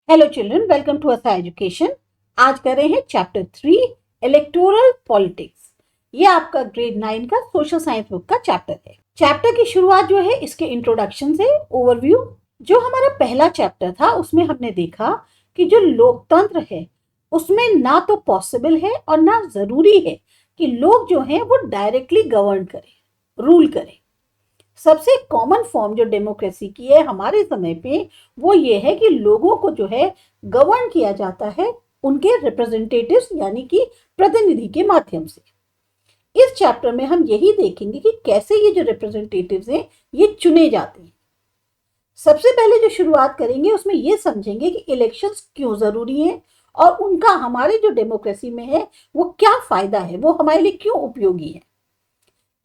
Hello children, welcome to असा education. आज कर रहे हैं चैप्टर 3 इलेक्टोरल पॉलिटिक्स। ये आपका ग्रेड 9 का सोशल साइंस बुक का चैप्टर है। चैप्टर की शुरुआत जो है इसके इंट्रोडक्शन से, ओवरव्यू। जो हमारा पहला चैप्टर था उसमें हमने देखा कि जो लोकतंत्र है उसमें ना तो पॉसिबल है और ना जरूरी है कि लोग जो हैं वो डायरेक्टली गवर्न करें, रूल करें। सबसे कॉमन फॉर्म जो डेमोक्रेसी की है हमारे समय पे वो ये है कि लोगों को जो है गवर्न किया जाता है उनके रिप्रेजेंटेटिव्स यानी कि प्रतिनिधि के माध्यम से। इस चैप्टर में हम यही देखेंगे कि कैसे ये जो रिप्रेजेंटेटिव्स हैं ये चुने जाते हैं। सबसे पहले जो शुरुआत करेंगे उसमें ये समझेंगे कि इलेक्शंस क्यों जरूरी हैं और उनका हमारे जो डेमोक्रेसी में है वो क्या फायदा है, वो हमारे लिए क्यों उपयोगी है।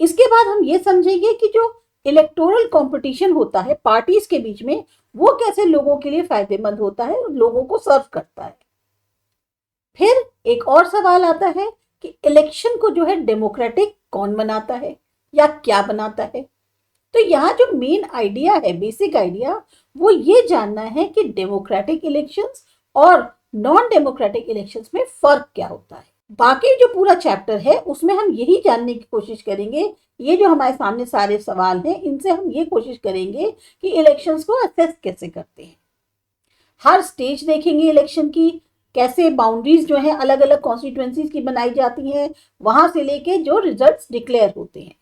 इसके बाद हम ये समझेंगे कि जो इलेक्टोरल कंपटीशन होता है पार्टीज के बीच में वो कैसे लोगों के लिए फायदेमंद होता है और लोगों को सर्व करता है। फिर एक और सवाल आता है कि इलेक्शन को जो है डेमोक्रेटिक कौन बनाता है या क्या बनाता है। तो यहाँ जो मेन आइडिया है, बेसिक आइडिया, वो ये जानना है कि डेमोक्रेटिक इलेक्शंस और नॉन डेमोक्रेटिक इलेक्शंस में फर्क क्या होता है। बाकी जो पूरा चैप्टर है उसमें हम यही जानने की कोशिश करेंगे, ये जो हमारे सामने सारे सवाल हैं इनसे हम ये कोशिश करेंगे कि इलेक्शंस को असेस कैसे करते हैं। हर स्टेज देखेंगे इलेक्शन की, कैसे बाउंड्रीज जो है अलग अलग कॉन्स्टिट्यूएंसीज की बनाई जाती हैं, वहां से लेके जो रिजल्ट्स डिक्लेयर होते हैं।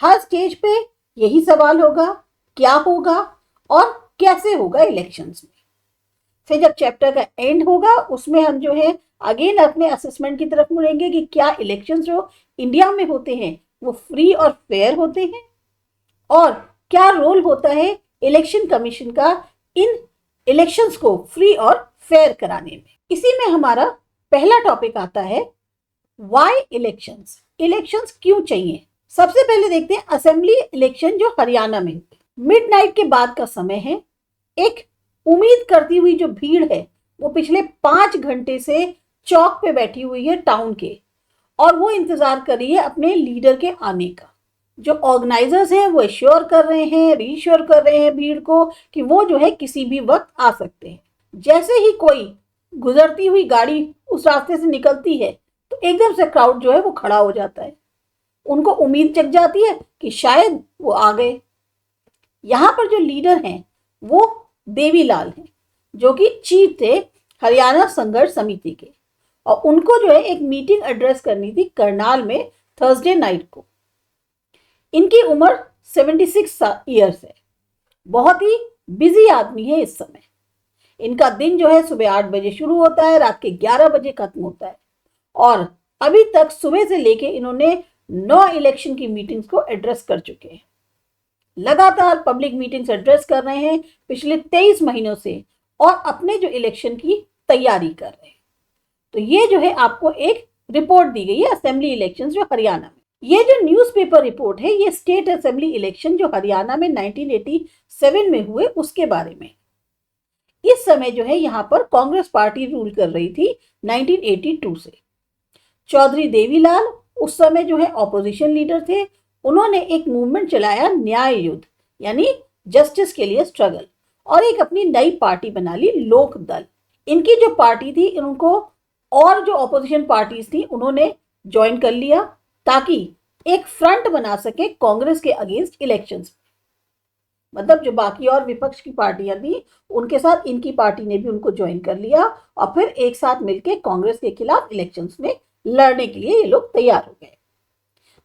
हर स्टेज पे यही सवाल होगा, क्या होगा और कैसे होगा इलेक्शंस में। फिर जब चैप्टर का एंड होगा उसमें हम जो है अगेन अपने असेसमेंट की तरफ मुड़ेंगे कि क्या इलेक्शंस जो इंडिया में होते हैं वो फ्री और फेयर होते हैं और क्या रोल होता है इलेक्शन कमीशन का इन इलेक्शंस को फ्री और फेयर कराने में। इसी में हमारा पहला टॉपिक आता है व्हाई इलेक्शंस। इलेक्शंस क्यों चाहिए। सबसे पहले देखते हैं असेंबली इलेक्शन जो हरियाणा में हुए। मिडनाइट के बाद का समय है। एक उम्मीद करती हुई जो भीड़ है वो पिछले 5 घंटे से चौक पे बैठी हुई है टाउन के, और वो इंतजार कर रही है अपने लीडर के आने का। जो ऑर्गेनाइजर्स हैं वो एश्योर कर रहे हैं, रीश्योर कर रहे हैं भीड़ को कि वो जो है किसी भी वक्त आ सकते हैं। जैसे ही कोई गुजरती हुई गाड़ी उस रास्ते से निकलती है तो एकदम से क्राउड जो है वो खड़ा हो जाता है। उनको उम्मीद जग जाती है कि शायद वो आ गए। यहाँ पर जो लीडर हैं वो देवीलाल हैं, जो कि चीफ थे हरियाणा संघर्ष समिति के, और उनको जो है एक मीटिंग एड्रेस करनी थी करनाल में थर्सडे नाइट को। इनकी उम्र 76 ईयर्स है। बहुत ही बिजी आदमी है इस समय। इनका दिन जो है सुबह 8 बजे शुरू होता है, रात के 11 बजे खत्म होता है, और अभी तक सुबह से लेके इन्होंने 9 इलेक्शन की मीटिंग्स को एड्रेस कर चुके हैं। लगातार पब्लिक मीटिंग्स एड्रेस कर रहे हैं पिछले 23 महीनों से, और अपने जो इलेक्शन की तैयारी कर रहे हैं। तो ये जो है आपको एक रिपोर्ट दी गई है असेंबली इलेक्शंस जो हरियाणा में। ये जो न्यूज़पेपर रिपोर्ट है ये स्टेट असेंबली इलेक्शन जो हरियाणा में 1987 में हुए उसके बारे में। इस समय जो है यहाँ पर कांग्रेस पार्टी रूल कर रही थी 1982 से। चौधरी देवीलाल उस समय जो है ऑपोजिशन लीडर थे। उन्होंने एक मूवमेंट चलाया न्याय युद्ध यानी जस्टिस के लिए स्ट्रगल, और एक अपनी नई पार्टी बना ली लोक दल। इनकी जो पार्टी थी इनको और जो ऑपोजिशन पार्टीज थी उन्होंने ज्वाइन कर लिया ताकि एक फ्रंट बना सके कांग्रेस के अगेंस्ट इलेक्शंस। मतलब जो बाकी और विपक्ष की पार्टियां थी उनके साथ इनकी पार्टी ने भी उनको ज्वाइन कर लिया, और फिर एक साथ मिलकर कांग्रेस के खिलाफ इलेक्शंस में लड़ने के लिए ये लोग तैयार हो गए।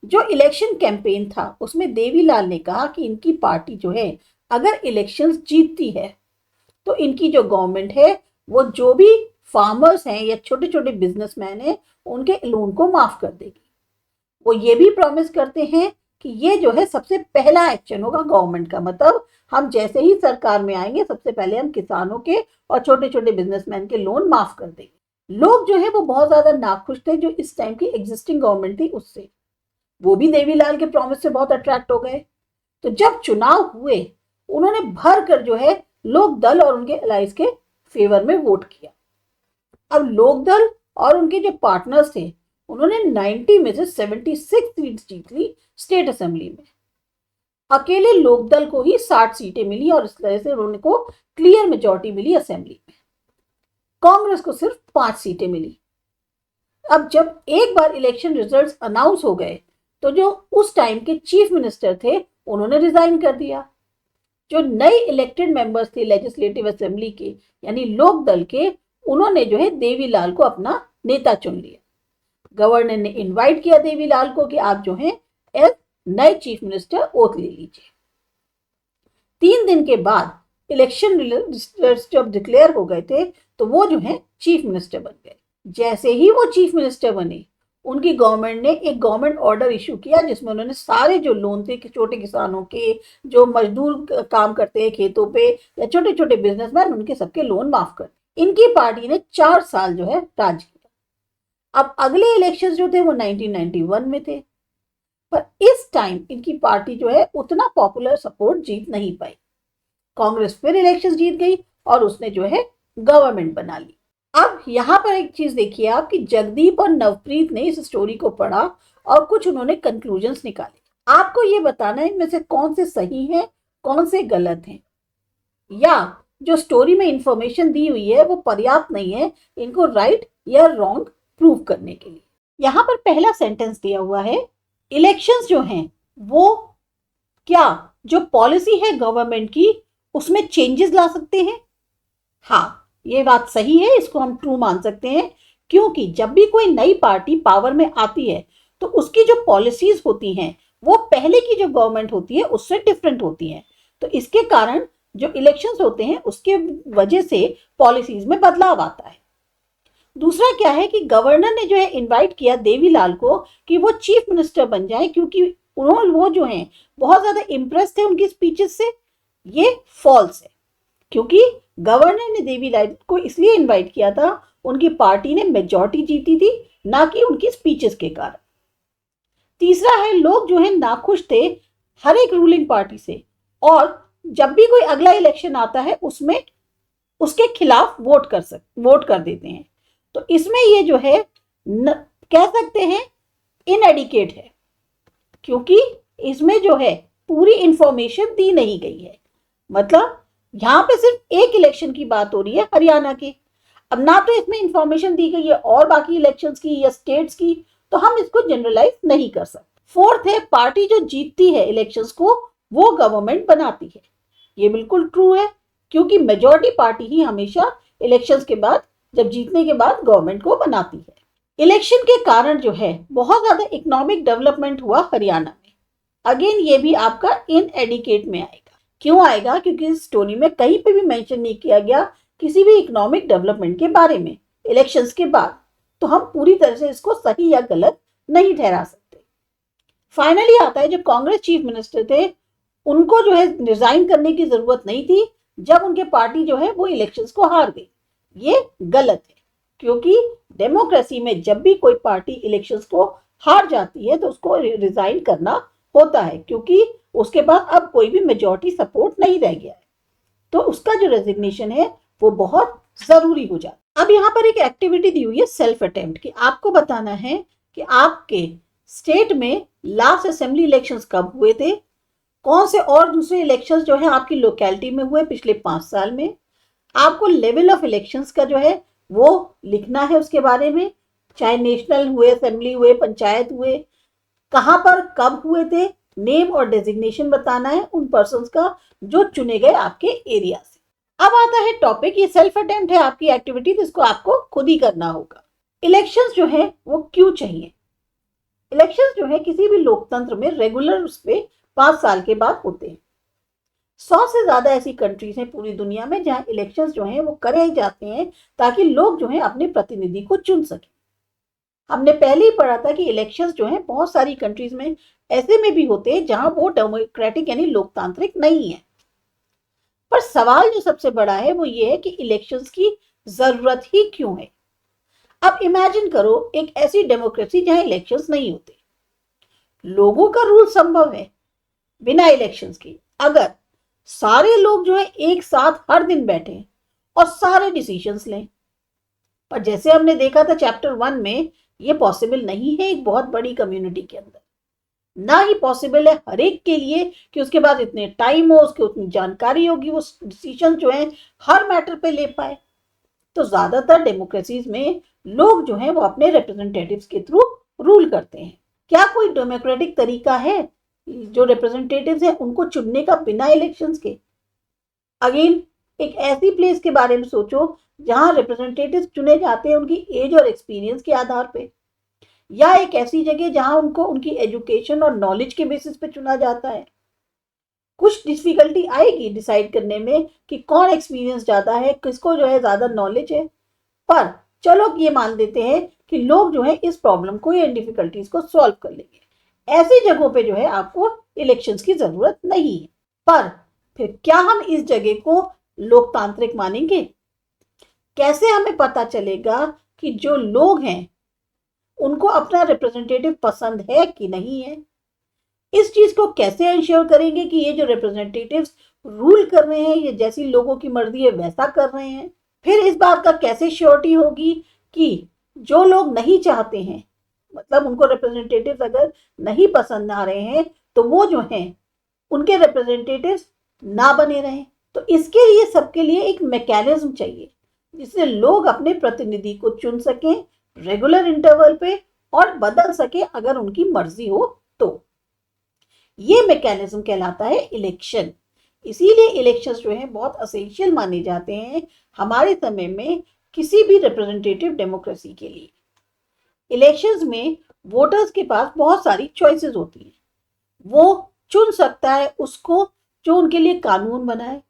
जो इलेक्शन कैंपेन था उसमें देवीलाल ने कहा कि इनकी पार्टी जो है अगर इलेक्शंस जीतती है तो इनकी जो गवर्नमेंट है वो जो भी फार्मर्स हैं या छोटे छोटे बिजनेसमैन हैं उनके लोन को माफ कर देगी। वो ये भी प्रॉमिस करते हैं कि ये जो है सबसे पहला एक्शन होगा गवर्नमेंट का। मतलब हम जैसे ही सरकार में आएंगे सबसे पहले हम किसानों के और छोटे छोटे बिजनेसमैन के लोन माफ कर देंगे। लोग जो है वो बहुत ज्यादा नाखुश थे जो इस टाइम की एग्जिस्टिंग गवर्नमेंट थी उससे। वो भी देवीलाल के प्रॉमिस से बहुत अट्रैक्ट हो गए। तो जब चुनाव हुए उन्होंने भर कर जो है लोक दल और उनके अलाइंस के फेवर में वोट किया। अब लोक दल और उनके जो पार्टनर्स थे उन्होंने 90 में से 76 सीट्स जीत ली स्टेट असेंबली में। अकेले लोकदल को ही 60 सीटें मिली और इस तरह से उनको क्लियर मेजॉरिटी मिली असेंबली में। कांग्रेस को सिर्फ 5 सीटें मिली। अब जब एक बार इलेक्शन रिजल्ट्स अनाउंस हो गए तो जो उस टाइम के चीफ मिनिस्टर थे उन्होंने रिजाइन कर दिया। जो नए इलेक्टेड मेंबर्स थे लेजिस्लेटिव असेंबली के यानी लोक दल के, उन्होंने जो है देवीलाल को अपना नेता चुन लिया। गवर्नर ने इनवाइट किया देवीलाल को कि आप जो है एज नए चीफ मिनिस्टर ओथ ले लीजिए। 3 दिन के बाद इलेक्शन रिजल्ट्स जब डिक्लेयर हो गए थे तो वो जो है चीफ मिनिस्टर बन गए। जैसे ही वो चीफ मिनिस्टर बने, उनकी गवर्नमेंट ने एक गवर्नमेंट ऑर्डर इशू किया जिसमें उन्होंने सारे जो लोन थे छोटे किसानों के, जो मजदूर काम करते हैं खेतों पे या छोटे छोटे बिजनेसमैन, उनके सबके लोन माफ कर। इनकी पार्टी ने 4 साल जो है राज किया। अब अगले इलेक्शंस जो थे वो 1991 में थे, पर इस टाइम इनकी पार्टी जो है उतना पॉपुलर सपोर्ट जीत नहीं पाई। कांग्रेस फिर इलेक्शंस जीत गई और उसने जो है गवर्नमेंट बना ली। अब यहाँ पर एक चीज देखिए आप कि जगदीप और नवप्रीत ने इस स्टोरी को पढ़ा और कुछ उन्होंने कंक्लूजन्स निकाले। आपको ये बताना है इनमें से कौन से सही हैं, कौन से गलत हैं, या जो स्टोरी में इंफॉर्मेशन दी हुई है वो पर्याप्त नहीं है इनको राइट या रॉन्ग प्रूव करने के लिए। यहाँ पर पहला सेंटेंस दिया हुआ है, इलेक्शंस जो हैं वो क्या जो पॉलिसी है गवर्नमेंट की उसमें चेंजेस ला सकते हैं? हाँ, ये बात सही है, इसको हम ट्रू मान सकते हैं, क्योंकि जब भी कोई नई पार्टी पावर में आती है तो उसकी जो पॉलिसीज होती हैं वो पहले की जो गवर्नमेंट होती है उससे डिफरेंट होती हैं। तो इसके कारण जो इलेक्शंस होते हैं उसके वजह से पॉलिसीज में बदलाव आता है। दूसरा क्या है कि गवर्नर ने जो है इनवाइट किया देवीलाल को कि वो चीफ मिनिस्टर बन जाए, क्योंकि उन्होंने वो जो हैं बहुत ज्यादा इम्प्रेस थे उनकी स्पीचेस से। ये फॉल्स है, क्योंकि गवर्नर ने देवीलाल को इसलिए इनवाइट किया था, उनकी पार्टी ने मेजॉरिटी जीती थी, ना कि उनकी स्पीचेस के कारण। तीसरा है, लोग जो है नाखुश थे हर एक रूलिंग पार्टी से, और जब भी कोई अगला इलेक्शन आता है उसमें उसके खिलाफ वोट कर देते हैं। तो इसमें ये जो है कह सकते हैं इनएडिकेट है, क्योंकि इसमें जो है पूरी इंफॉर्मेशन दी नहीं गई है। मतलब यहाँ पे सिर्फ एक इलेक्शन की बात हो रही है हरियाणा के, अब ना तो इसमें इंफॉर्मेशन दी गई है और बाकी इलेक्शंस की या स्टेट्स की, तो हम इसको जनरलाइज नहीं कर सकते। फोर्थ है, पार्टी जो जीतती है इलेक्शंस को वो गवर्नमेंट बनाती है। ये बिल्कुल ट्रू है, क्योंकि मेजॉरिटी पार्टी ही हमेशा इलेक्शंस के बाद, जब जीतने के बाद गवर्नमेंट को बनाती है। इलेक्शन के कारण जो है बहुत ज्यादा इकोनॉमिक डेवलपमेंट हुआ हरियाणा में। अगेन ये भी आपका इनएडिकेट में आएगा। क्यों आएगा? क्योंकि इस स्टोरी में कहीं पे भी मेंशन नहीं किया गया किसी भी इकोनॉमिक डेवलपमेंट के बारे में इलेक्शंस के बाद, तो हम पूरी तरह से इसको सही या गलत नहीं ठहरा सकते। फाइनली आता है जो कांग्रेस चीफ मिनिस्टर थे, उनको जो है रिजाइन करने की जरूरत नहीं थी जब उनके पार्टी जो है वो इलेक्शंस को हार गई। ये गलत है, क्योंकि डेमोक्रेसी में जब भी कोई पार्टी इलेक्शंस को हार जाती है तो उसको रिजाइन करना होता है, क्योंकि उसके बाद अब कोई भी मेजॉरिटी सपोर्ट नहीं रह गया है, तो उसका जो रेजिग्नेशन है वो बहुत जरूरी हो जाता है। अब यहाँ पर एक एक्टिविटी दी हुई है सेल्फ अटेम्प्ट की। आपको बताना है कि आपके स्टेट में लास्ट असेंबली इलेक्शंस कब हुए थे, कौन से और दूसरे इलेक्शंस जो है आपकी लोकेलिटी में हुए पिछले 5 साल में। आपको लेवल ऑफ इलेक्शंस का जो है वो लिखना है उसके बारे में, चाहे नेशनल हुए, असेंबली हुए, पंचायत हुए, कहां पर कब हुए थे, नेम और डेजिग्नेशन बताना है उन पर्संस का जो चुने गए आपके एरिया से। अब आता है टॉपिक, ये सेल्फ अटेम्प्ट है आपकी एक्टिविटी, जिसको आपको खुद ही करना होगा। इलेक्शंस जो है वो क्यों चाहिए? इलेक्शंस जो है किसी भी लोकतंत्र में रेगुलर उस पे 5 साल के बाद होते हैं। 100 से ज्यादा ऐसी कंट्रीज हैं पूरी दुनिया में जहां इलेक्शंस जो हैं वो करे ही जाते हैं ताकि लोग जो हैं अपने प्रतिनिधि को चुन सकें। हमने पहले ही पढ़ा था कि इलेक्शंस जो हैं बहुत सारी कंट्रीज में ऐसे में भी होते हैं जहां वो डेमोक्रेटिक यानी लोकतांत्रिक नहीं है। पर सवाल जो सबसे बड़ा है वो ये है कि इलेक्शंस की जरूरत ही क्यों है? अब इमेजिन करो एक ऐसी डेमोक्रेसी जहां इलेक्शंस नहीं होते, लोगों का रूल संभव है बिना इलेक्शंस के। अगर सारे लोग जो है एक साथ हर दिन बैठे और सारे डिसीजंस लें, पर जैसे हमने देखा था चैप्टर 1 में, ये पॉसिबल नहीं है एक बहुत बड़ी कम्युनिटी के अंदर। ना ही पॉसिबल है हर एक के लिए कि उसके बाद इतने टाइम हो, उसकी उतनी जानकारी होगी, वो डिसीजन जो है हर मैटर पे ले पाए। तो ज्यादातर डेमोक्रेसीज में लोग जो है वो अपने रिप्रेजेंटेटिव्स के थ्रू रूल करते हैं। क्या कोई डेमोक्रेटिक तरीका है जो रिप्रेजेंटेटिव्स हैं उनको चुनने का बिना इलेक्शंस के? अगेन, एक ऐसी प्लेस के बारे में सोचो जहां रिप्रेजेंटेटिव्स चुने जाते हैं उनकी एज और एक्सपीरियंस के आधार पे, या एक ऐसी जगह जहां उनको उनकी एजुकेशन और नॉलेज के बेसिस पे चुना जाता है। कुछ डिफिकल्टी आएगी डिसाइड करने में कि कौन एक्सपीरियंस ज्यादा है, किसको जो है ज्यादा नॉलेज है, पर चलो ये मान देते हैं कि लोग जो है इस प्रॉब्लम को या डिफिकल्टीज को सॉल्व कर लेंगे। ऐसी जगहों पे जो है आपको इलेक्शंस की जरूरत नहीं है। पर फिर क्या हम इस जगह को लोकतांत्रिक मानेंगे? कैसे हमें पता चलेगा कि जो लोग हैं उनको अपना रिप्रेजेंटेटिव पसंद है कि नहीं है? इस चीज को कैसे इंश्योर करेंगे कि ये जो रिप्रेजेंटेटिव्स रूल कर रहे हैं ये जैसी लोगों की मर्जी है वैसा कर रहे हैं? फिर इस बात का कैसे श्योरिटी होगी कि जो लोग नहीं चाहते हैं, मतलब उनको रिप्रेजेंटेटिव्स अगर नहीं पसंद आ रहे हैं, तो वो जो हैं उनके रिप्रेजेंटेटिव्स ना बने रहें? तो इसके लिए सबके लिए एक मैकेनिज्म चाहिए जिससे लोग अपने प्रतिनिधि को चुन सकें रेगुलर इंटरवल पे और बदल सके अगर उनकी मर्जी हो तो। ये मैकेनिज्म कहलाता है इलेक्शन। इसीलिए इलेक्शंस जो है बहुत असेंशियल माने जाते हैं हमारे समय में किसी भी रिप्रेजेंटेटिव डेमोक्रेसी के लिए। इलेक्शंस में वोटर्स के पास बहुत सारी चॉइसेस होती हैं। वो चुन सकता है उसको जो उनके लिए कानून बनाए,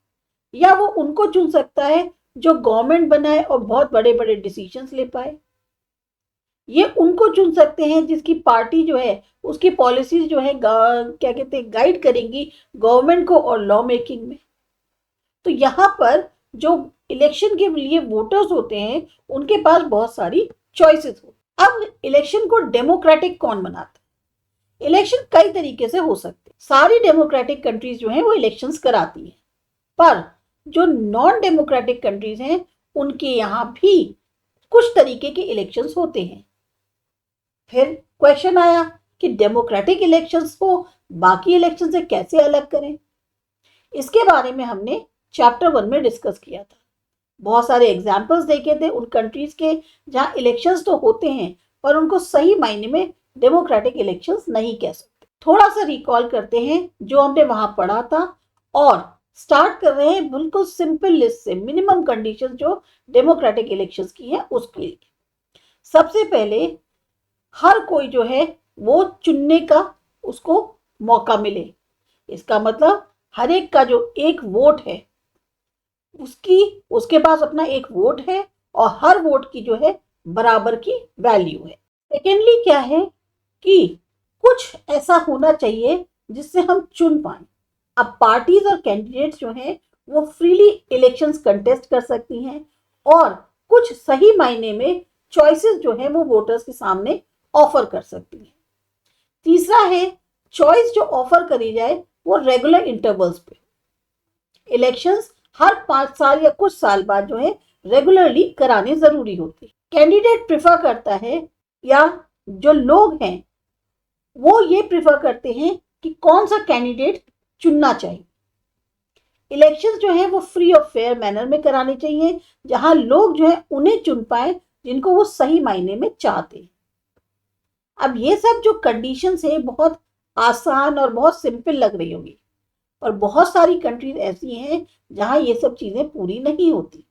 या वो उनको चुन सकता है जो गवर्नमेंट बनाए और बहुत बड़े बड़े डिसीजंस ले पाए। ये उनको चुन सकते हैं जिसकी पार्टी जो है उसकी पॉलिसीज जो है क्या कहते हैं गाइड करेंगी गवर्नमेंट को और लॉ मेकिंग में। तो यहाँ पर जो इलेक्शन के लिए वोटर्स होते हैं उनके पास बहुत सारी चॉइसेस हो। अब इलेक्शन को डेमोक्रेटिक कौन बनाता है? इलेक्शन कई तरीके से हो सकते हैं। सारी डेमोक्रेटिक कंट्रीज जो है वो इलेक्शंस कराती हैं, पर जो नॉन डेमोक्रेटिक कंट्रीज हैं उनके यहाँ भी कुछ तरीके के इलेक्शंस होते हैं। फिर क्वेश्चन आया कि डेमोक्रेटिक इलेक्शंस को बाकी इलेक्शन से कैसे अलग करें। इसके बारे में हमने चैप्टर 1 में डिस्कस किया था। बहुत सारे एग्जाम्पल्स देखे थे उन कंट्रीज के जहां इलेक्शंस तो होते हैं पर उनको सही मायने में डेमोक्रेटिक इलेक्शंस नहीं कह सकते। थोड़ा सा रिकॉल करते हैं जो हमने वहां पढ़ा था और स्टार्ट कर रहे हैं बिल्कुल सिंपल लिस्ट से, मिनिमम कंडीशन जो डेमोक्रेटिक इलेक्शंस की है उसके लिए। सबसे पहले हर कोई जो है वो चुनने का उसको मौका मिले। इसका मतलब हर एक का जो एक वोट है उसके पास अपना एक वोट है और हर वोट की जो है बराबर की वैल्यू है। सेकेंडली क्या है कि कुछ ऐसा होना चाहिए जिससे हम चुन पाए। अब पार्टीज और कैंडिडेट्स जो हैं वो फ्रीली इलेक्शंस कंटेस्ट कर सकती हैं और कुछ सही मायने में चॉइसेस जो है वो वोटर्स के सामने ऑफर कर सकती है। तीसरा है चॉइस जो ऑफर करी जाए वो रेगुलर इंटरवल्स पे। इलेक्शंस हर 5 साल या कुछ साल बाद जो है रेगुलरली कराने जरूरी होते हैं। कैंडिडेट प्रिफर करता है या जो लोग हैं वो ये प्रिफर करते हैं कि कौन सा कैंडिडेट चुनना चाहिए। इलेक्शंस जो है वो फ्री और फेयर मैनर में कराने चाहिए जहां लोग जो है उन्हें चुन पाए जिनको वो सही मायने में चाहते हैं। अब ये सब जो कंडीशंस है बहुत आसान और बहुत सिंपल लग रही होगी, और बहुत सारी कंट्रीज ऐसी हैं जहां ये सब चीजें पूरी नहीं होती।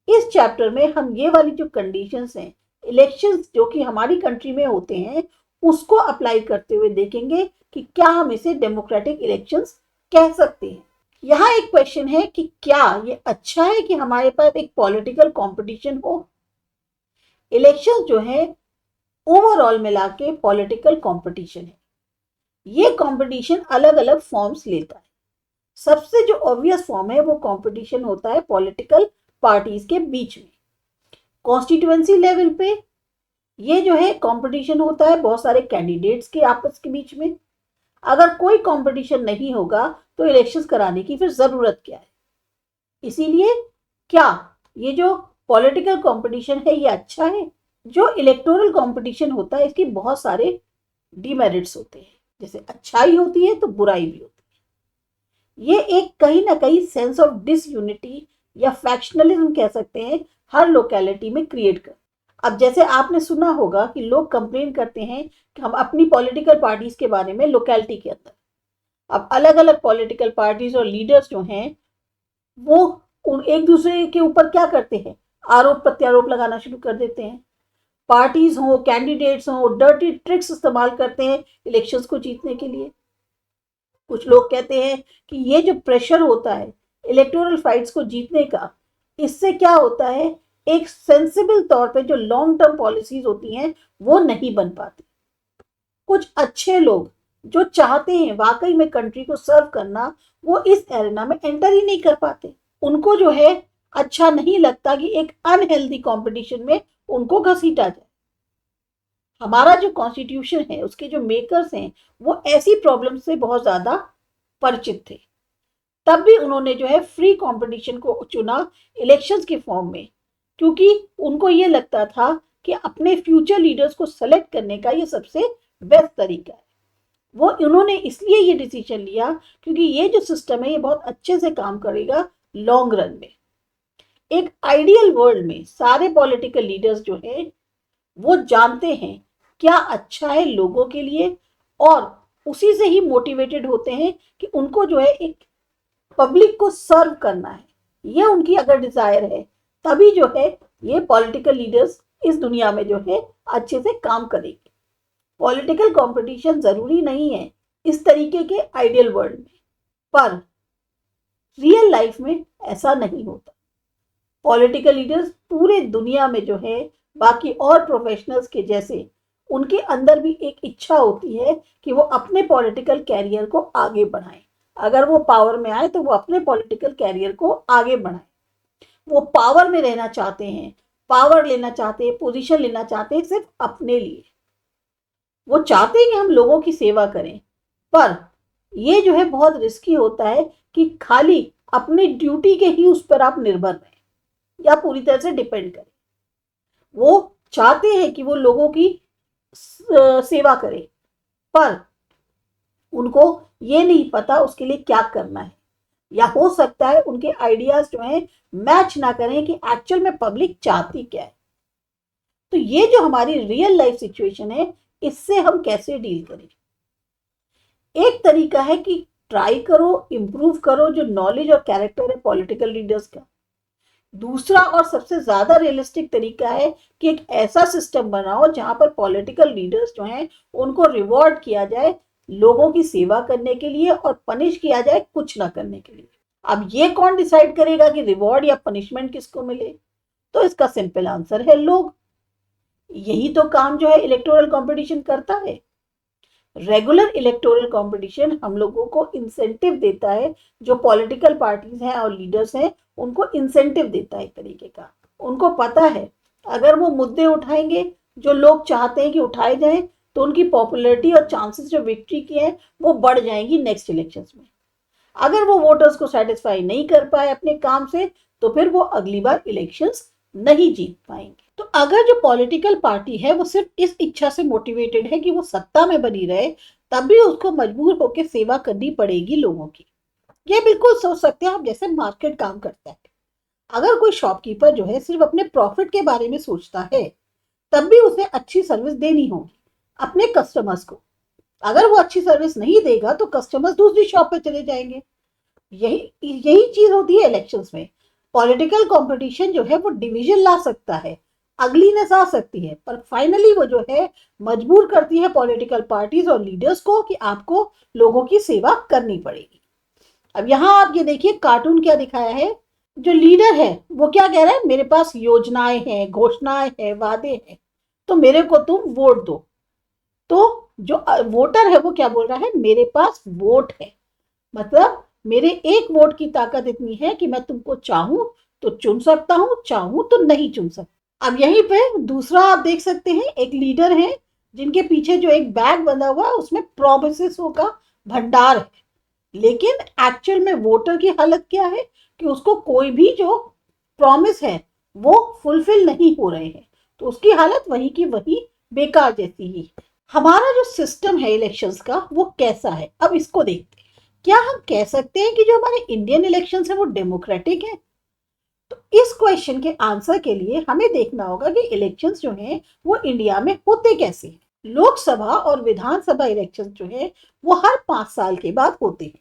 इस चैप्टर में हम ये वाली जो कंडीशंस हैं इलेक्शंस जो कि हमारी कंट्री में होते हैं उसको अप्लाई करते हुए देखेंगे कि क्या हम इसे डेमोक्रेटिक इलेक्शंस कह सकते हैं। यहाँ एक क्वेश्चन है कि क्या ये अच्छा है कि हमारे पास एक पॉलिटिकल कंपटीशन हो? इलेक्शन जो है ओवरऑल मिला के पॉलिटिकल कंपटीशन है। ये कंपटीशन अलग अलग फॉर्म्स लेता है। सबसे जो ऑब्वियस फॉर्म है वो कंपटीशन होता है पॉलिटिकल पार्टीज के बीच में। कॉन्स्टिट्यूएंसी लेवल पे ये जो है कंपटीशन होता है बहुत सारे कैंडिडेट्स के आपस के बीच में। अगर कोई कंपटीशन नहीं होगा तो इलेक्शंस कराने की फिर जरूरत क्या है? इसीलिए क्या ये जो पॉलिटिकल कंपटीशन है ये अच्छा है? जो इलेक्टोरल कंपटीशन होता है इसके बहुत सारे डिमेरिट्स होते हैं, जैसे अच्छाई होती है तो बुराई भी होती है। ये एक कहीं ना कहीं सेंस ऑफ डिसयूनिटी या फैक्शनलिज्म कह सकते हैं हर लोकेलिटी में क्रिएट कर। अब जैसे आपने सुना होगा कि लोग कंप्लेन करते हैं कि हम अपनी पॉलिटिकल पार्टीज के बारे में लोकेलिटी के अंदर, अब अलग अलग पॉलिटिकल पार्टीज और लीडर्स जो हैं वो एक दूसरे के ऊपर क्या करते हैं, आरोप प्रत्यारोप लगाना शुरू कर देते हैं। पार्टीज हो, कैंडिडेट्स हो, डर्टी ट्रिक्स इस्तेमाल करते हैं इलेक्शंस को जीतने के लिए। कुछ लोग कहते हैं कि ये जो प्रेशर होता है इलेक्टोरल फाइट्स को जीतने का, इससे क्या होता है, एक सेंसिबल तौर पे जो लॉन्ग टर्म पॉलिसीज होती हैं वो नहीं बन पाती। कुछ अच्छे लोग जो चाहते हैं वाकई में कंट्री को सर्व करना, वो इस एरिना में एंटर ही नहीं कर पाते। उनको जो है अच्छा नहीं लगता कि एक अनहेल्दी कंपटीशन में उनको घसीटा जाए। हमारा जो कॉन्स्टिट्यूशन है, उसके जो मेकर्स हैं, वो ऐसी प्रॉब्लम से बहुत ज्यादा परिचित थे। तब भी उन्होंने जो है फ्री कंपटीशन को चुना इलेक्शंस के फॉर्म में, क्योंकि उनको ये लगता था कि अपने फ्यूचर लीडर्स को सेलेक्ट करने का ये सबसे बेस्ट तरीका है। वो उन्होंने इसलिए ये डिसीजन लिया क्योंकि ये जो सिस्टम है ये बहुत अच्छे से काम करेगा लॉन्ग रन में। एक आइडियल वर्ल्ड में सारे पॉलिटिकल लीडर्स जो है वो जानते हैं क्या अच्छा है लोगों के लिए, और उसी से ही मोटिवेटेड होते हैं कि उनको जो है एक पब्लिक को सर्व करना है। ये उनकी अगर डिजायर है तभी जो है ये पॉलिटिकल लीडर्स इस दुनिया में जो है अच्छे से काम करेंगे। पॉलिटिकल कंपटीशन जरूरी नहीं है इस तरीके के आइडियल वर्ल्ड में, पर रियल लाइफ में ऐसा नहीं होता। पॉलिटिकल लीडर्स पूरे दुनिया में जो है बाकी और प्रोफेशनल्स के जैसे उनके अंदर भी एक इच्छा होती है कि वो अपने पॉलिटिकल कैरियर को आगे बढ़ाएं। अगर वो पावर में आए तो वो अपने पॉलिटिकल कैरियर को आगे बढ़ाएं। वो पावर में रहना चाहते हैं, पावर लेना चाहते हैं, पोजीशन लेना चाहते हैं सिर्फ अपने लिए। वो चाहते हैं कि हम लोगों की सेवा करें, पर ये जो है बहुत रिस्की होता है कि खाली अपनी ड्यूटी के ही उस पर आप निर्भर रहें या पूरी तरह से डिपेंड करें। वो चाहते हैं कि वो लोगों की सेवा करें, पर उनको ये नहीं पता उसके लिए क्या करना है, या हो सकता है उनके आइडियाज जो हैं मैच ना करें कि एक्चुअल में पब्लिक चाहती क्या है। तो ये जो हमारी रियल लाइफ सिचुएशन है, इससे हम कैसे डील करें? एक तरीका है कि ट्राई करो, इंप्रूव करो जो नॉलेज और कैरेक्टर है पॉलिटिकल लीडर्स का। दूसरा और सबसे ज्यादा रियलिस्टिक तरीका है कि एक ऐसा सिस्टम बनाओ जहां पर पॉलिटिकल लीडर्स जो हैं उनको रिवॉर्ड किया जाए लोगों की सेवा करने के लिए और पनिश किया जाए कुछ ना करने के लिए। अब ये कौन डिसाइड करेगा कि रिवॉर्ड या पनिशमेंट किसको मिले? तो इसका सिंपल आंसर है लोग। यही तो काम जो है इलेक्टोरल कंपटीशन करता है। रेगुलर इलेक्टोरल कंपटीशन हम लोगों को इंसेंटिव देता है, जो पॉलिटिकल पार्टीज हैं और लीडर्स हैं उनको इंसेंटिव देता है एक तरीके का। उनको पता है अगर वो मुद्दे उठाएंगे जो लोग चाहते हैं कि उठाए जाएं तो उनकी पॉपुलैरिटी और चांसेस जो विक्ट्री की है वो बढ़ जाएंगी नेक्स्ट इलेक्शंस में। अगर वो वोटर्स को सेटिस्फाई नहीं कर पाए अपने काम से तो फिर वो अगली बार इलेक्शंस नहीं जीत पाएंगे। तो अगर जो पॉलिटिकल पार्टी है वो सिर्फ इस इच्छा से मोटिवेटेड है कि वो सत्ता में बनी रहे, तब भी उसको मजबूर होकर सेवा करनी पड़ेगी लोगों की। ये बिल्कुल सोच सकते हैं आप जैसे मार्केट काम करता है। अगर कोई शॉपकीपर जो है सिर्फ अपने प्रॉफिट के बारे में सोचता है, तब भी उसे अच्छी सर्विस देनी होगी अपने कस्टमर्स को। अगर वो अच्छी सर्विस नहीं देगा तो कस्टमर्स दूसरी शॉप पे चले जाएंगे। यही यही चीज होती है इलेक्शंस में। पॉलिटिकल कंपटीशन जो है वो डिवीजन ला सकता है, अगलीनेस आ सकती है, पर फाइनली वो जो है मजबूर करती है पॉलिटिकल पार्टीज और लीडर्स को कि आपको लोगों की सेवा करनी पड़ेगी। अब यहाँ आप ये देखिए कार्टून क्या दिखाया है। जो लीडर है वो क्या कह रहा है, मेरे पास योजनाएं हैं, घोषणाएं हैं, वादे हैं, तो मेरे को तुम वोट दो। तो जो वोटर है वो क्या बोल रहा है, मेरे पास वोट है, मतलब मेरे एक वोट की ताकत इतनी है कि मैं तुमको चाहूं तो चुन सकता हूं, चाहूं तो नहीं चुन सकता। अब यहीं पे दूसरा आप देख सकते हैं, एक लीडर है जिनके पीछे जो एक बैग बंधा हुआ है उसमें प्रोमिसेसों का भंडार है, लेकिन एक्चुअल में वोटर की हालत क्या है कि उसको कोई भी जो प्रॉमिस है वो फुलफिल नहीं हो रहे हैं, तो उसकी हालत वही की वही बेकार जैसी ही। हमारा जो सिस्टम है इलेक्शंस का वो कैसा है, अब इसको देखते हैं। क्या हम कह सकते हैं कि जो हमारे इंडियन इलेक्शंस है वो डेमोक्रेटिक है? तो इस क्वेश्चन के आंसर के लिए हमें देखना होगा कि इलेक्शंस जो हैं वो इंडिया में होते कैसे हैं। लोकसभा और विधानसभा इलेक्शंस जो है वो हर 5 साल के बाद होते हैं।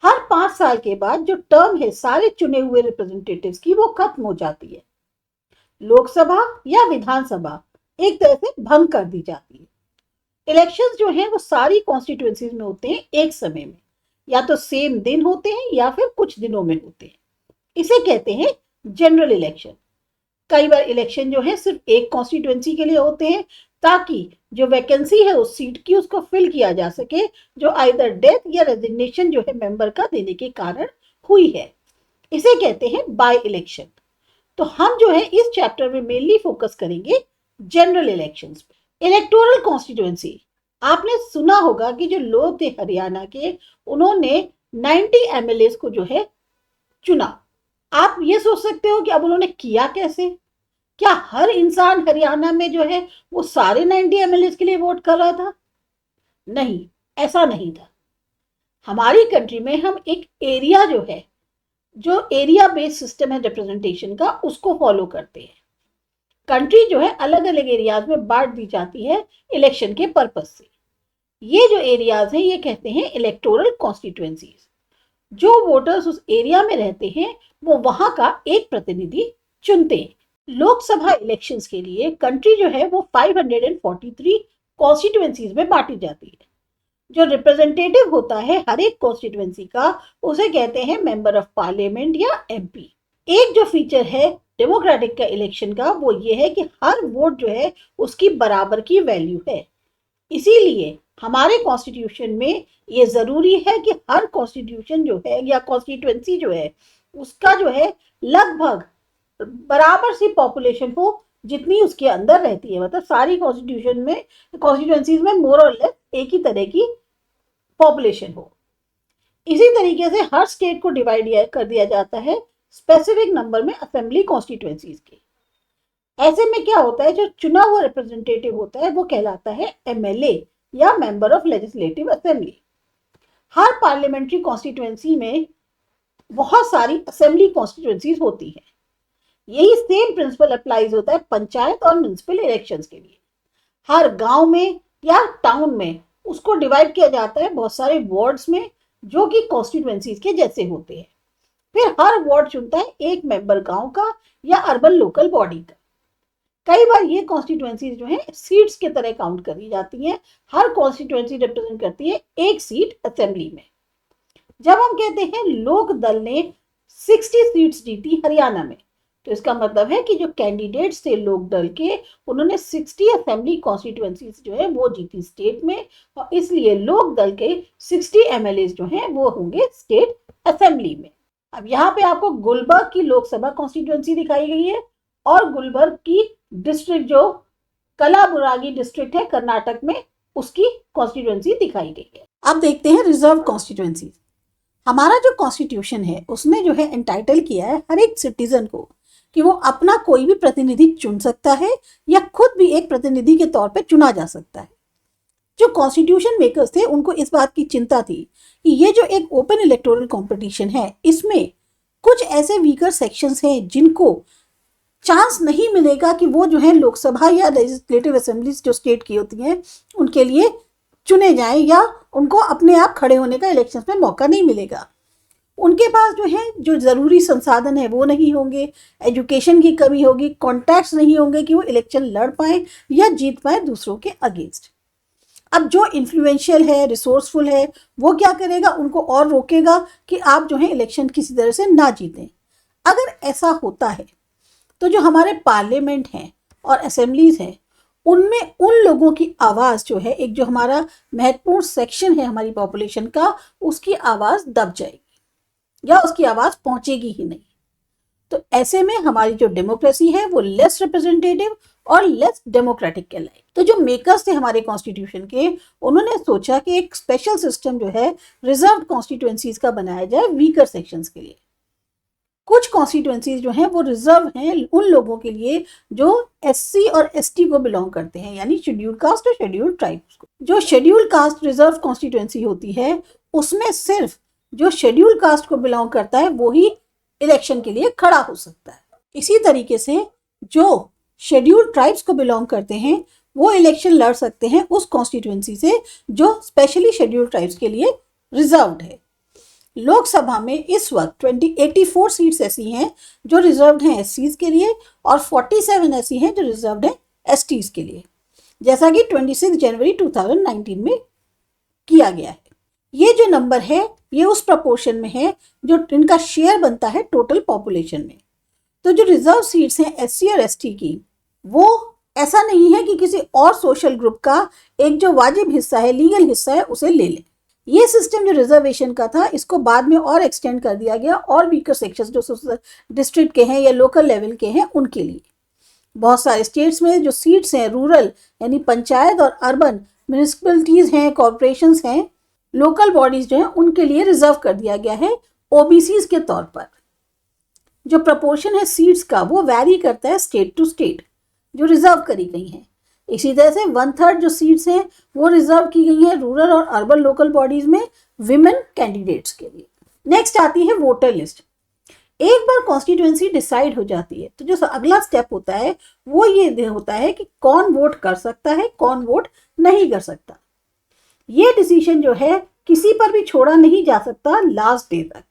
हर 5 साल के बाद जो टर्म है सारे चुने हुए रिप्रेजेंटेटिव्स की वो खत्म हो जाती है। लोकसभा या विधानसभा एक तरह से भंग कर दी जाती है। इलेक्शंस जो हैं वो सारी कॉन्स्टिट्यूएंसीज में होते हैं एक समय में, या तो सेम दिन होते हैं या फिर कुछ दिनों में होते हैं। इसे कहते हैं जनरल इलेक्शन। कई बार इलेक्शन जो है सिर्फ एक कॉन्स्टिट्यूएंसी के लिए होते हैं ताकि जो वैकेंसी है उस सीट की उसको फिल किया जा सके, जो आइदर डेथ या रेजिग्नेशन जो है मेंबर का देने के कारण हुई है। इसे कहते हैं बाय इलेक्शन। तो हम जो है इस चैप्टर में मेनली फोकस करेंगे जनरल इलेक्शंस पे। इलेक्टोरल कॉन्स्टिट्यूएंसी, आपने सुना होगा कि जो लोग थे हरियाणा के, उन्होंने 90 एमएलए को जो है चुना। आप ये सोच सकते हो कि अब उन्होंने किया कैसे? क्या हर इंसान हरियाणा में जो है वो सारे 90 एमएलए के लिए वोट कर रहा था? नहीं, ऐसा नहीं था। हमारी कंट्री में हम एक एरिया जो है, जो एरिया बेस्ड सिस्टम है रिप्रेजेंटेशन का, उसको फॉलो करते हैं। कंट्री जो है अलग अलग एरियाज में बांट दी जाती है इलेक्शन के पर्पज से। ये जो एरियाज हैं ये कहते हैं इलेक्टोरल कॉन्स्टिट्यूएंसीज। जो वोटर्स उस एरिया में रहते हैं वो वहां का एक प्रतिनिधि चुनते हैं। लोकसभा इलेक्शंस के लिए कंट्री जो है वो 543 कॉन्स्टिट्यूएंसीज में बांटी जाती है। जो रिप्रेजेंटेटिव होता है हर एक कॉन्स्टिट्यूएंसी का, उसे कहते हैं मेंबर ऑफ पार्लियामेंट या एमपी। एक जो फीचर है डेमोक्रेटिक का इलेक्शन का वो ये है कि हर वोट जो है उसकी बराबर की वैल्यू है। इसीलिए हमारे कॉन्स्टिट्यूशन में ये जरूरी है कि हर कॉन्स्टिट्यूशन जो है या कॉन्स्टिट्यूएंसी जो है उसका जो है लगभग बराबर सी पॉपुलेशन हो जितनी उसके अंदर रहती है। मतलब सारी कॉन्स्टिट्यूशन में, कॉन्स्टिट्यूएंसीज में मोर और लेस एक ही तरह की पॉपुलेशन हो। इसी तरीके से हर स्टेट को डिवाइड कर दिया जाता है स्पेसिफिक नंबर में असेंबली कॉन्स्टिट्यूएंसीज के। ऐसे में क्या होता है, जो चुना हुआ रिप्रेजेंटेटिव होता है वो कहलाता है एमएलए या member of legislative assembly. Her parliamentary constituency में बहुत सारी असेंबली कॉन्स्टिट्यूएंसीज होती हैं। यही सेम प्रिंसिपल अप्लाइज होता है पंचायत और म्युनिसिपल इलेक्शंस के लिए। हर गांव में या टाउन में उसको डिवाइड किया जाता है बहुत सारे वार्ड्स में, जो कि कॉन्स्टिट्यूएंसीज के जैसे होते हैं। फिर हर वार्ड चुनता है एक मेंबर गांव का या अर्बन लोकल बॉडी का। कई बार ये कॉन्स्टिट्यूएंसीज जो है सीट्स के तरह काउंट करी जाती हैं। हर कॉन्स्टिट्यूएंसी रिप्रेजेंट करती है एक सीट असेंबली में। जब हम कहते हैं लोक दल ने 60 सीट्स जीती हरियाणा में, तो इसका मतलब है कि जो कैंडिडेट्स थे लोक दल के, उन्होंने 60 असेंबली कॉन्स्टिट्यूएंसीज जो है वो जीती स्टेट में, और इसलिए लोक दल के 60 एमएलए जो हैं वो होंगे स्टेट असेंबली में। अब यहाँ पे आपको गुलबर्ग की लोकसभा कॉन्स्टिट्यूएंसी दिखाई गई है और गुलबर्ग की डिस्ट्रिक्ट जो कलाबुरागी डिस्ट्रिक्ट है कर्नाटक में, उसकी कॉन्स्टिट्यूएंसी दिखाई गई है। अब देखते हैं रिजर्व कॉन्स्टिट्यूएंसी। हमारा जो कॉन्स्टिट्यूशन है उसमें जो है एंटाइटल किया है हर एक सिटीजन को कि वो अपना कोई भी प्रतिनिधि चुन सकता है या खुद भी एक प्रतिनिधि के तौर पे चुना जा सकता है। जो कॉन्स्टिट्यूशन मेकर्स थे उनको इस बात की चिंता थी कि ये जो एक ओपन इलेक्टोरल कंपटीशन है इसमें कुछ ऐसे वीकर सेक्शंस हैं जिनको चांस नहीं मिलेगा कि वो जो है लोकसभा या लेजिस्लेटिव असेंबलीज जो स्टेट की होती हैं उनके लिए चुने जाएं, या उनको अपने आप खड़े होने का इलेक्शंस में मौका नहीं मिलेगा। उनके पास जो है जो ज़रूरी संसाधन है वो नहीं होंगे, एजुकेशन की कमी होगी, कॉन्टैक्ट्स नहीं होंगे कि वो इलेक्शन लड़ पाएं या जीत पाएं दूसरों के अगेंस्ट। अब जो इन्फ्लुएंशियल है, रिसोर्सफुल है, वो क्या करेगा, उनको और रोकेगा कि आप जो है इलेक्शन किसी तरह से ना जीतें। अगर ऐसा होता है तो जो हमारे पार्लियामेंट हैं और असेंबलीज हैं उनमें उन लोगों की आवाज़ जो है, एक जो हमारा महत्वपूर्ण सेक्शन है हमारी पॉपुलेशन का, उसकी आवाज़ दब जाएगी या उसकी आवाज़ पहुंचेगी ही नहीं। तो ऐसे में हमारी जो डेमोक्रेसी है वो लेस रिप्रेजेंटेटिव और लेस डेमोक्रेटिक कहलाई। तो जो मेकर्स थे हमारे कॉन्स्टिट्यूशन के, उन्होंने सोचा कि एक स्पेशल सिस्टम जो है रिजर्व कॉन्स्टिट्यूएंसीज का बनाया जाए वीकर सेक्शंस के लिए। कुछ कॉन्स्टिट्यूएंसीज जो हैं वो रिजर्व हैं उन लोगों के लिए जो एससी और एसटी को बिलोंग करते हैं, यानी शेड्यूल्ड कास्ट और शेड्यूल्ड ट्राइब्स को। जो शेड्यूल्ड कास्ट रिजर्व कॉन्स्टिट्यूएंसी होती है उसमें सिर्फ जो शेड्यूल्ड कास्ट को बिलोंग करता है वो ही इलेक्शन के लिए खड़ा हो सकता है। इसी तरीके से जो शेड्यूल्ड ट्राइब्स को बिलोंग करते हैं वो इलेक्शन लड़ सकते हैं उस कॉन्स्टिट्यूएंसी से जो स्पेशली शेड्यूल्ड ट्राइब्स के लिए रिजर्व्ड है। लोकसभा में इस वक्त 84 सीट्स ऐसी हैं जो रिजर्व्ड हैं एससीज के लिए और 47 ऐसी हैं जो रिजर्व्ड हैं एसटीज के लिए, जैसा कि 26 जनवरी 2019 में किया गया है। ये जो नंबर है ये उस प्रपोर्शन में है जो इनका शेयर बनता है टोटल पॉपुलेशन में। तो जो रिजर्व सीट्स हैं एससी और एसटी की, वो ऐसा नहीं है कि किसी और सोशल ग्रुप का एक जो वाजिब हिस्सा है, लीगल हिस्सा है, उसे ले लें। ये सिस्टम जो रिजर्वेशन का था इसको बाद में और एक्सटेंड कर दिया गया और वीकर सेक्शंस जो डिस्ट्रिक्ट के हैं या लोकल लेवल के हैं उनके लिए। बहुत सारे स्टेट्स में जो सीट्स हैं रूरल यानी पंचायत और अर्बन म्यूनिसिपैलिटीज हैं, कॉरपोरेशंस हैं, लोकल बॉडीज जो हैं उनके लिए रिजर्व कर दिया गया है ओबीसीज के तौर पर। जो प्रपोर्शन है सीट्स का वो वैरी करता है स्टेट टू स्टेट जो रिजर्व करी गई हैं। इसी तरह से 1/3 जो सीट्स हैं वो रिजर्व की गई हैं रूरल और अर्बन लोकल बॉडीज में विमेन कैंडिडेट्स के लिए। नेक्स्ट आती है वोटर लिस्ट। एक बार कॉन्स्टिट्यूएंसी डिसाइड हो जाती है तो जो अगला स्टेप होता है वो ये होता है कि कौन वोट कर सकता है, कौन वोट नहीं कर सकता। ये डिसीजन जो है किसी पर भी छोड़ा नहीं जा सकता लास्ट डे तक।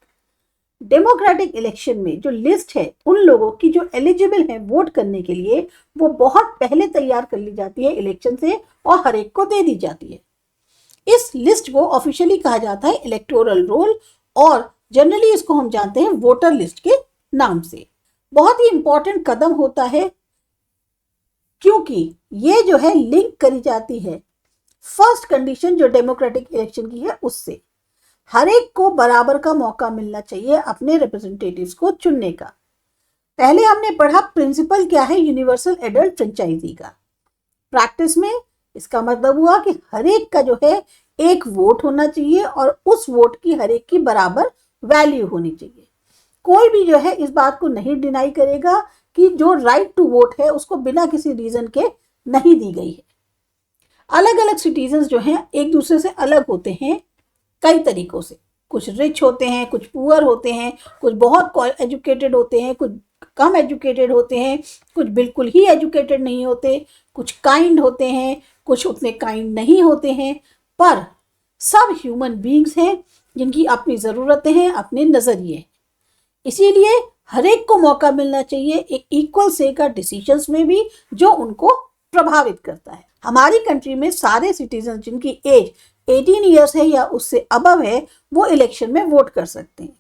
डेमोक्रेटिक इलेक्शन में जो लिस्ट है उन लोगों की जो एलिजिबल है वोट करने के लिए वो बहुत पहले तैयार कर ली जाती है इलेक्शन से और हर एक को दे दी जाती है। इस लिस्ट को ऑफिशियली कहा जाता है इलेक्टोरल रोल और जनरली इसको हम जानते हैं वोटर लिस्ट के नाम से। बहुत ही इंपॉर्टेंट कदम होता है क्योंकि ये जो है लिंक करी जाती है फर्स्ट कंडीशन जो डेमोक्रेटिक इलेक्शन की है उससे। हर एक को बराबर का मौका मिलना चाहिए अपने रिप्रेजेंटेटिव्स को चुनने का। पहले हमने पढ़ा प्रिंसिपल क्या है यूनिवर्सल एडल्ट फ्रेंचाइजी का। प्रैक्टिस में इसका मतलब हुआ कि हर एक का जो है एक वोट होना चाहिए और उस वोट की हर एक की बराबर वैल्यू होनी चाहिए। कोई भी जो है इस बात को नहीं डिनाई करेगा कि जो राइट टू वोट है उसको बिना किसी रीजन के नहीं दी गई है। अलग अलग सिटीजन्स जो हैं एक दूसरे से अलग होते हैं कई तरीकों से। कुछ रिच होते हैं, कुछ पुअर होते हैं, कुछ बहुत एजुकेटेड होते हैं, कुछ कम एजुकेटेड होते हैं, कुछ बिल्कुल ही एजुकेटेड नहीं होते, कुछ काइंड होते हैं, कुछ उतने काइंड नहीं होते हैं, पर सब ह्यूमन बीइंग्स हैं जिनकी अपनी ज़रूरतें हैं, अपने नज़रिए। इसीलिए हर एक को मौका मिलना चाहिए एक इक्वल से का डिसीजंस में भी जो उनको प्रभावित करता है। हमारी कंट्री में सारे सिटीजन जिनकी एज 18 ईयर्स है या उससे अबव है वो इलेक्शन में वोट कर सकते हैं।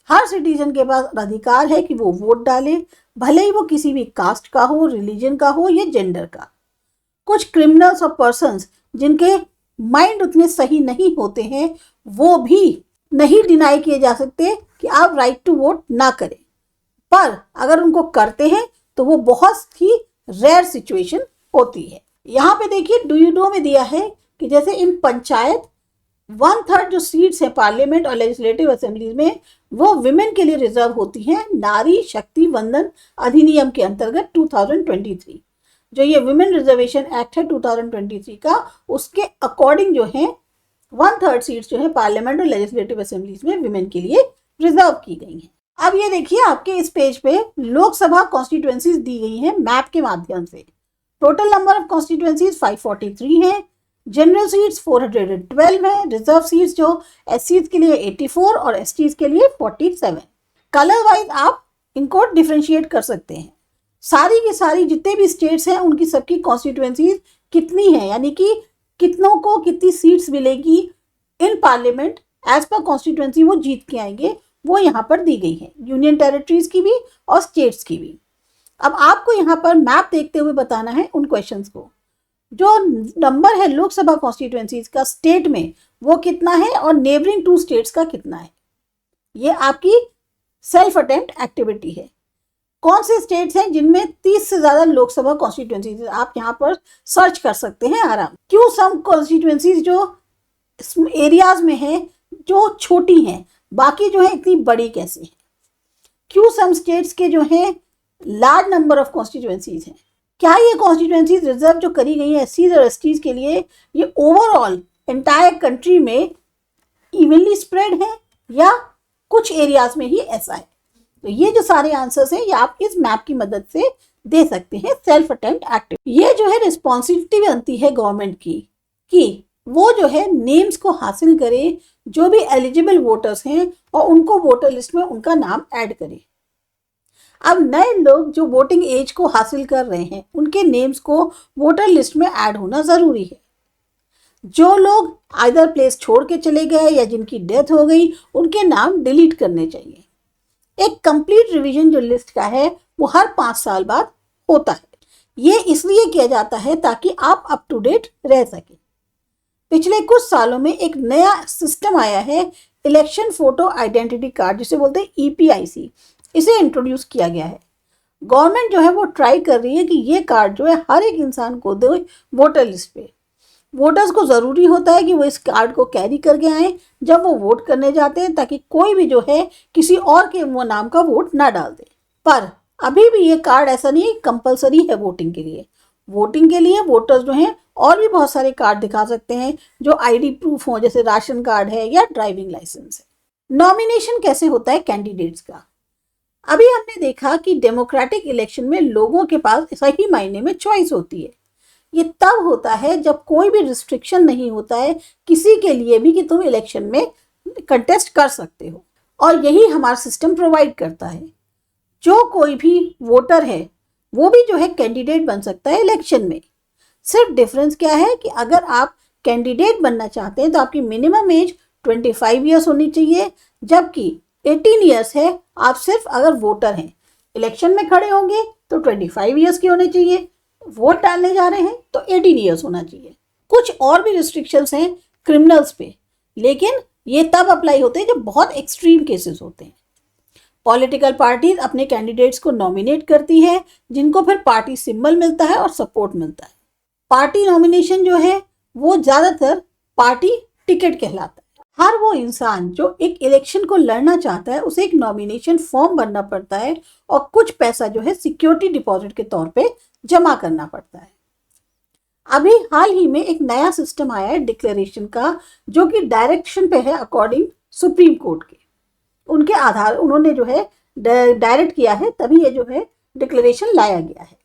हर सिटीजन के पास अधिकार है कि वो वोट डाले, भले ही वो किसी भी कास्ट का हो, रिलीजन का हो या जेंडर का। कुछ क्रिमिनल्स और पर्सन्स जिनके माइंड उतने सही नहीं होते हैं वो भी नहीं डिनाई किए जा सकते कि आप राइट टू वोट ना करें, पर अगर उनको करते हैं तो वो बहुत ही रेयर सिचुएशन होती है। यहाँ पे देखिए डू यू नो में दिया है कि जैसे इन पंचायत 1/3 जो सीट्स हैं पार्लियामेंट और लेजिस्लेटिव असेंबलीज में वो विमेन के लिए रिजर्व होती हैं नारी शक्ति वंदन अधिनियम के अंतर्गत 2023। जो ये विमेन रिजर्वेशन एक्ट है 2023 का, उसके अकॉर्डिंग जो है 1/3 सीट्स जो है पार्लियामेंट और लेजिस्लेटिव असेंबलीज में विमेन के लिए रिजर्व की गई हैं। अब ये देखिए आपके इस पेज पे लोकसभा कॉन्स्टिट्यूएंसीज दी गई हैं मैप के माध्यम से। टोटल नंबर ऑफ कॉन्स्टिट्यूएंसीज 543 हैं, जनरल सीट्स 412 है, रिजर्व सीट्स जो एससीज के लिए 84 और एसटीज के लिए 47। कलर वाइज आप इनको डिफरेंशिएट कर सकते हैं। सारी की सारी जितने भी स्टेट्स हैं उनकी सबकी कॉन्स्टिट्यूएंसीज कितनी है, यानी कि कितनों को कितनी सीट्स मिलेगी in parliament as per constituency वो जीत के आएंगे, वो यहाँ पर दी गई है यूनियन टेरिटरीज की भी और स्टेट्स की भी। अब आपको यहाँ पर मैप देखते हुए बताना है उन क्वेश्चंस को। जो नंबर है लोकसभा कॉन्स्टिट्यूएंसीज का स्टेट में वो कितना है और नेबरिंग 2 स्टेट्स का कितना है, ये आपकी सेल्फ अटेम्प्ट एक्टिविटी है। कौन से स्टेट्स हैं जिनमें 30 से ज़्यादा लोकसभा कॉन्स्टिट्यूएंसीज, आप यहाँ पर सर्च कर सकते हैं आराम। क्यों सम कॉन्स्टिट्यूएंसीज जो एरियाज में है जो छोटी हैं, बाकी जो है इतनी बड़ी कैसे हैं। क्यों सम स्टेट्स के जो है लार्ज नंबर ऑफ कॉन्स्टिट्यूएंसीज हैं। क्या ये कॉन्स्टिट्यूएंसीज रिजर्व जो करी गई है एससीज और एसटीज के लिए ये ओवरऑल एंटायर कंट्री में इवनली स्प्रेड है या कुछ एरियाज में ही ऐसा है। तो ये जो सारे आंसर्स हैं ये आप इस मैप की मदद से दे सकते हैं। सेल्फ अटेम्प्ट एक्टिव, ये जो है रिस्पॉन्सिबिलिटी बनती है गवर्नमेंट की कि वो जो है नेम्स को हासिल करे जो भी एलिजिबल वोटर्स हैं और उनको वोटर लिस्ट में उनका नाम ऐड करे। अब नए लोग जो वोटिंग एज को हासिल कर रहे हैं उनके नेम्स को वोटर लिस्ट में ऐड होना जरूरी है। जो लोग आइदर प्लेस छोड़ के चले गए या जिनकी डेथ हो गई उनके नाम डिलीट करने चाहिए। एक कंप्लीट रिवीजन जो लिस्ट का है वो हर 5 साल बाद होता है। ये इसलिए किया जाता है ताकि आप अप टू डेट रह सके। पिछले कुछ सालों में एक नया सिस्टम आया है, इलेक्शन फोटो आइडेंटिटी कार्ड, जिसे बोलते हैं EPIC। इसे इंट्रोड्यूस किया गया है। गवर्नमेंट जो है वो ट्राई कर रही है कि ये कार्ड जो है हर एक इंसान को दे वोटर लिस्ट पे। वोटर्स को ज़रूरी होता है कि वो इस कार्ड को कैरी करके आए जब वो वोट करने जाते हैं, ताकि कोई भी जो है किसी और के वो नाम का वोट ना डाल दे। पर अभी भी ये कार्ड ऐसा नहीं है कंपलसरी है वोटिंग के लिए। वोटिंग के लिए वोटर्स जो हैं और भी बहुत सारे कार्ड दिखा सकते हैं जो ID प्रूफ हो, जैसे राशन कार्ड है या ड्राइविंग लाइसेंस है। नॉमिनेशन कैसे होता है कैंडिडेट्स का? अभी हमने देखा कि डेमोक्रेटिक इलेक्शन में लोगों के पास सही मायने में चॉइस होती है। ये तब होता है जब कोई भी रिस्ट्रिक्शन नहीं होता है किसी के लिए भी कि तुम इलेक्शन में कंटेस्ट कर सकते हो, और यही हमारा सिस्टम प्रोवाइड करता है। जो कोई भी वोटर है वो भी जो है कैंडिडेट बन सकता है इलेक्शन में। सिर्फ डिफरेंस क्या है कि अगर आप कैंडिडेट बनना चाहते हैं तो आपकी मिनिमम एज 25 ईयर्स होनी चाहिए, जबकि 18 ईयर्स है आप सिर्फ अगर वोटर हैं। इलेक्शन में खड़े होंगे तो 25 ईयर्स के होने चाहिए, वोट डालने जा रहे हैं तो 18 ईयर्स होना चाहिए। कुछ और भी रिस्ट्रिक्शंस हैं क्रिमिनल्स पे, लेकिन ये तब अप्लाई होते हैं जब बहुत एक्सट्रीम केसेस होते हैं। पॉलिटिकल पार्टीज अपने कैंडिडेट्स को नॉमिनेट करती है, जिनको फिर पार्टी सिंबल मिलता है और सपोर्ट मिलता है। पार्टी नॉमिनेशन जो है वो ज़्यादातर पार्टी टिकट कहलाता है। हर वो इंसान जो एक इलेक्शन को लड़ना चाहता है उसे एक नॉमिनेशन फॉर्म भरना पड़ता है और कुछ पैसा जो है सिक्योरिटी डिपॉजिट के तौर पे जमा करना पड़ता है। अभी हाल ही में एक नया सिस्टम आया है डिक्लेरेशन का, जो कि डायरेक्शन पे है अकॉर्डिंग सुप्रीम कोर्ट के। उनके आधार उन्होंने जो है डायरेक्ट किया है, तभी ये जो है डिक्लेरेशन लाया गया है।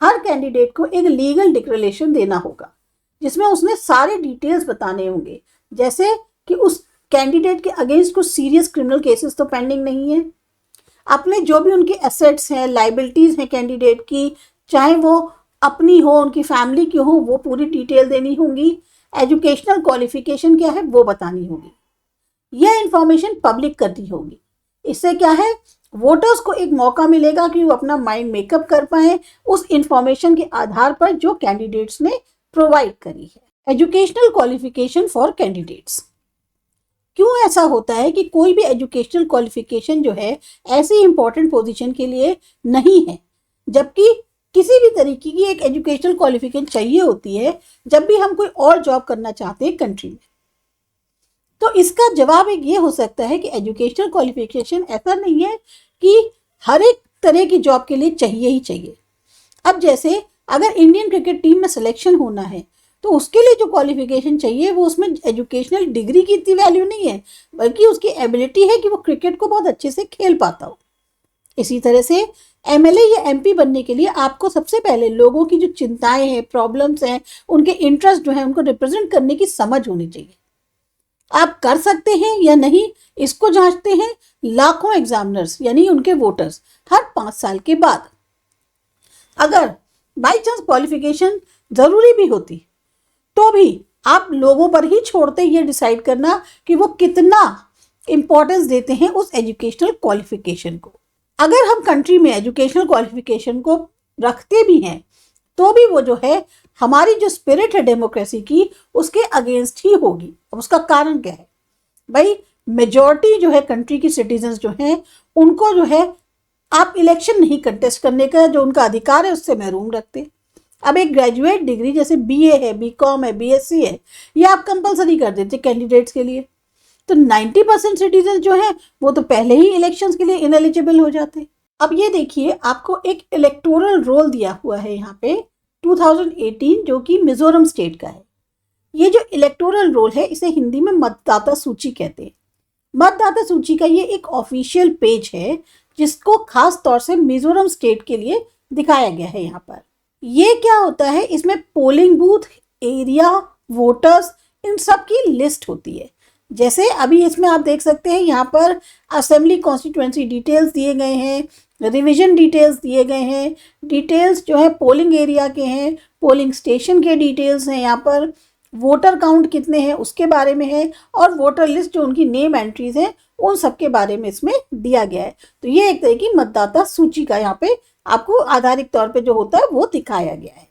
हर कैंडिडेट को एक लीगल डिक्लेरेशन देना होगा जिसमें उसने सारे डिटेल्स बताने होंगे, जैसे कि उस कैंडिडेट के अगेंस्ट कुछ सीरियस क्रिमिनल केसेस तो पेंडिंग नहीं है, अपने जो भी उनके एसेट्स हैं, लाइबिलिटीज हैं कैंडिडेट की, चाहे वो अपनी हो उनकी फैमिली की हो, वो पूरी डिटेल देनी होगी। एजुकेशनल क्वालिफिकेशन क्या है वो बतानी होगी। यह इंफॉर्मेशन पब्लिक करनी होगी। इससे क्या है, वोटर्स को एक मौका मिलेगा कि वो अपना माइंड मेकअप कर पाए उस इंफॉर्मेशन के आधार पर जो कैंडिडेट्स ने प्रोवाइड करी है। Educational qualification for candidates. क्यों ऐसा होता है कि कोई भी एजुकेशनल क्वालिफिकेशन जो है ऐसी इंपॉर्टेंट पोजीशन के लिए नहीं है, जबकि किसी भी तरीके की एक एजुकेशनल क्वालिफिकेशन चाहिए होती है जब भी हम कोई और जॉब करना चाहते हैं कंट्री में। तो इसका जवाब एक ये हो सकता है कि एजुकेशनल क्वालिफिकेशन ऐसा नहीं है कि हर एक तरह की जॉब के लिए चाहिए ही चाहिए। अब जैसे अगर इंडियन क्रिकेट टीम में सिलेक्शन होना है तो उसके लिए जो क्वालिफिकेशन चाहिए वो उसमें एजुकेशनल डिग्री की इतनी वैल्यू नहीं है, बल्कि उसकी एबिलिटी है कि वो क्रिकेट को बहुत अच्छे से खेल पाता हो। इसी तरह से MLA या MP बनने के लिए आपको सबसे पहले लोगों की जो चिंताएं हैं, प्रॉब्लम्स हैं, उनके इंटरेस्ट जो है उनको रिप्रेजेंट करने की समझ होनी चाहिए। आप कर सकते हैं या नहीं इसको जांचते हैं लाखों एग्जामिनर्स यानी उनके वोटर्स हर 5 साल के बाद। अगर बाई चांस क्वालिफिकेशन जरूरी भी होती तो भी आप लोगों पर ही छोड़ते ये डिसाइड करना कि वो कितना इंपॉर्टेंस देते हैं उस एजुकेशनल क्वालिफिकेशन को। अगर हम कंट्री में एजुकेशनल क्वालिफिकेशन को रखते भी हैं तो भी वो जो है हमारी जो स्पिरिट है डेमोक्रेसी की उसके अगेंस्ट ही होगी। अब उसका कारण क्या है भाई, मेजॉरिटी जो है कंट्री की सिटीजन्स जो हैं उनको जो है आप इलेक्शन नहीं कंटेस्ट करने का जो उनका अधिकार है उससे महरूम रखते। अब एक ग्रेजुएट डिग्री जैसे BA है, BCom है, BSc है, ये आप कंपलसरी कर देते कैंडिडेट्स के लिए, तो 90% सिटीजन जो हैं वो तो पहले ही इलेक्शंस के लिए इनएलिजिबल हो जाते। अब ये देखिए आपको एक इलेक्टोरल रोल दिया हुआ है यहाँ पे 2018 जो कि मिजोरम स्टेट का है। ये जो इलेक्टोरल रोल है इसे हिंदी में मतदाता सूची कहते हैं। मतदाता सूची का ये एक ऑफिशियल पेज है जिसको खास तौर से मिजोरम स्टेट के लिए दिखाया गया है यहाँ पर। ये क्या होता है, इसमें पोलिंग बूथ, एरिया, वोटर्स, इन सब की लिस्ट होती है। जैसे अभी इसमें आप देख सकते हैं यहाँ पर असेंबली कॉन्स्टिट्यूएंसी डिटेल्स दिए गए हैं, रिवीजन डिटेल्स दिए गए हैं, डिटेल्स जो है पोलिंग एरिया के हैं, पोलिंग स्टेशन के डिटेल्स हैं, यहाँ पर वोटर काउंट कितने हैं उसके बारे में है, और वोटर लिस्ट जो उनकी नेम एंट्रीज हैं उन सब के बारे में इसमें दिया गया है। तो ये एक तरह की मतदाता सूची का यहाँ पे आपको आधारिक तौर पे जो होता है वो दिखाया गया है।